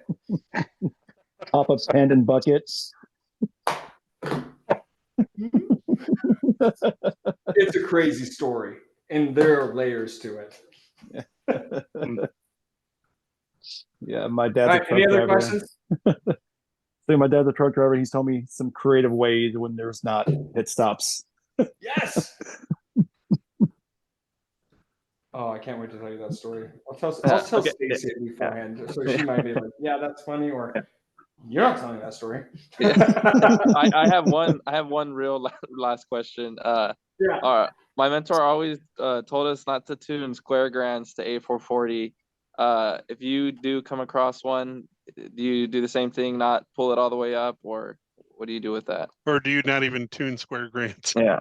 Speaker 7: Pop up pen and buckets.
Speaker 1: It's a crazy story, and there are layers to it.
Speaker 7: Yeah, my dad's
Speaker 1: All
Speaker 7: a
Speaker 1: right,
Speaker 7: truck
Speaker 1: any other
Speaker 7: driver.
Speaker 1: questions?
Speaker 7: So my dad's a truck driver. He's told me some creative ways when there's not pit stops.
Speaker 1: Yes. Oh, I can't wait to tell you that story. I'll tell
Speaker 6: Okay.
Speaker 1: Stacy beforehand, so she might be like, "Yeah, that's funny," or "You're not telling that story."
Speaker 6: I have one real last question.
Speaker 1: Yeah.
Speaker 6: My mentor always told us not to tune square grands to A440. If you do come across one, do you do the same thing, not pull it all the way up, or what do you do with that?
Speaker 5: Or do you not even tune square grands?
Speaker 6: Yeah.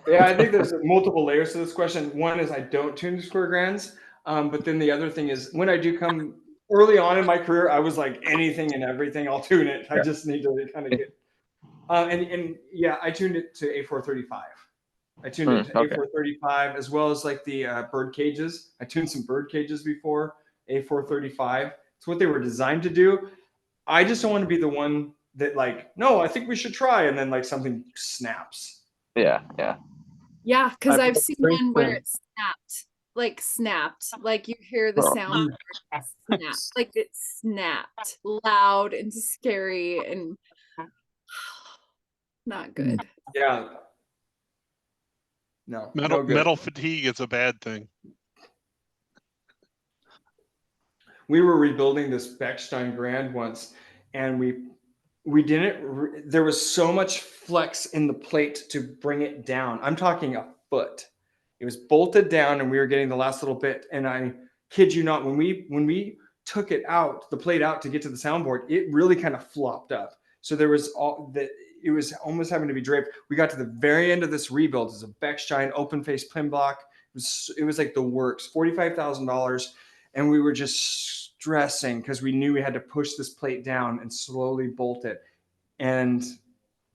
Speaker 1: Yeah, I think there's multiple layers to this question. One is I don't tune to square grands, but then the other thing is when I do come early on in my career, I was like anything and everything, I'll tune it. I just need to kind of get, and yeah, I tuned it to A435. I tuned it to A435 as well as like the bird cages. I tuned some bird cages before A435. It's what they were designed to do. I just don't want to be the one that like, no, I think we should try, and then like something snaps.
Speaker 6: Yeah.
Speaker 2: Yeah, because
Speaker 8: I
Speaker 2: I've
Speaker 8: put
Speaker 2: seen
Speaker 8: three
Speaker 2: one where
Speaker 8: pins.
Speaker 2: it snapped, like you hear the sound snap, like it snapped loud and scary and not good.
Speaker 1: Yeah. No. no good.
Speaker 5: Metal fatigue is a bad thing.
Speaker 1: We were rebuilding this Bechstein Grand once, and we didn't. There was so much flex in the plate to bring it down. I'm talking a foot. It was bolted down, and we were getting the last little bit. And I kid you not, when we took it out, the plate out to get to the soundboard, it really kind of flopped up. So there was all that. It was almost having to be draped. We got to the very end of this rebuild. It's a Bechstein open face pin block. It was like the works, $45,000, and we were just stressing because we knew we had to push this plate down and slowly bolt it. And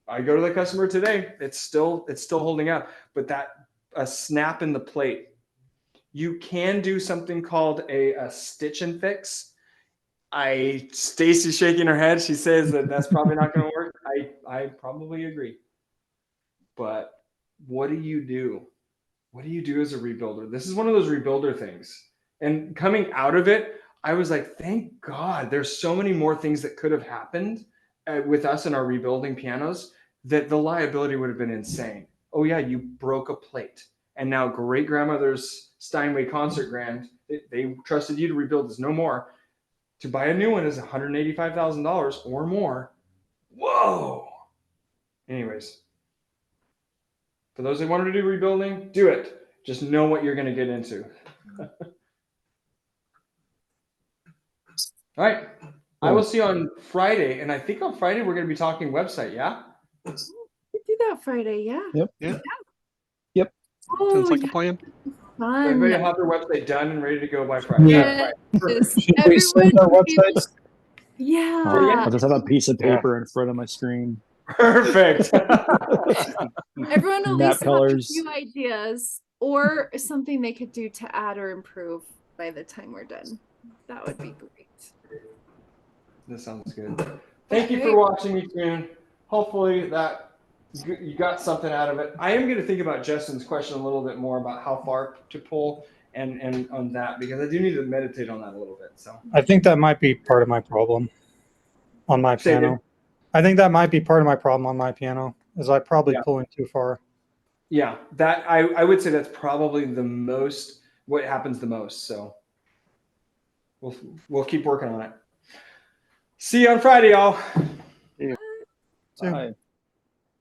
Speaker 1: I go to the customer today. It's still holding up, but a snap in the plate. You can do something called a stitch and fix. Stacy's shaking her head. She says that's probably not going to work. I probably agree. But what do you do? What do you do as a rebuilder? This is one of those rebuilder things. And coming out of it, I was like, thank God there's so many more things that could have happened with us and our rebuilding pianos that the liability would have been insane. Oh yeah, you broke a plate. And now great grandmother's Steinway concert grand, they trusted you to rebuild this no more. To buy a new one is $185,000 or more. Whoa. Anyways, for those that want to do rebuilding, do it. Just know what you're going to get into. All right. I will see you on Friday. And I think on Friday, we're going to be talking website. Yeah.
Speaker 2: We do that Friday. Yeah.
Speaker 7: Yep.
Speaker 5: Yeah.
Speaker 7: Yep.
Speaker 2: Oh,
Speaker 5: Sounds like a
Speaker 2: yeah,
Speaker 5: plan.
Speaker 2: fun.
Speaker 1: Everybody will have their website done and ready to go by Friday.
Speaker 4: Yeah.
Speaker 2: Yes.
Speaker 4: Should we sync our websites?
Speaker 2: Yeah.
Speaker 7: I'll just have a piece of paper in front of my screen.
Speaker 1: Perfect.
Speaker 2: Everyone at
Speaker 7: Map
Speaker 2: least have a
Speaker 7: colors.
Speaker 2: few ideas or something they could do to add or improve by the time we're done. That would be great.
Speaker 1: That sounds good. Thank you for watching me tune. Hopefully that you got something out of it. I am going to think about Justin's question a little bit more about how far to pull and on that, because I do need to meditate on that a little bit. So
Speaker 4: I think that might be part of my problem on my
Speaker 1: Say again.
Speaker 4: piano. I think that might be part of my problem on my piano, is I probably
Speaker 1: Yeah.
Speaker 4: pulling too far.
Speaker 1: yeah, that I would say that's probably what happens the most. So we'll keep working on it. See you on Friday, y'all.
Speaker 4: So-
Speaker 7: Bye.